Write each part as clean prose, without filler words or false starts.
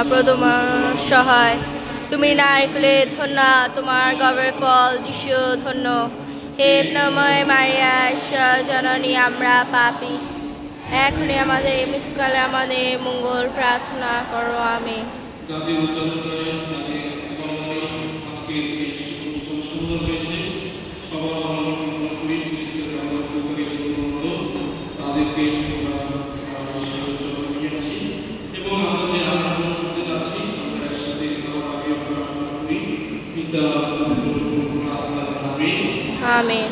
প্রথম সহায় তুমি নারকেলে ধন্য, তোমার গর্ভের ফল যিশু ধন্য। হে প্রেমময় মারিয়া, ঈশ্বর জননী, আমরা পাপী, এখনই আমাদের মৃত্যুকালে আমাদের মঙ্গল প্রার্থনা করো। আমেন। আমেন।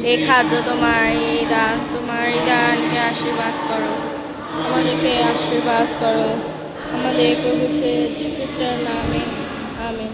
এই খাদ্য তোমার, এই দান তোমার, এই দানকে আশীর্বাদ করো, আমাদেরকে আশীর্বাদ করো, আমাদের প্রভু খ্রিস্টের নামে। আমেন।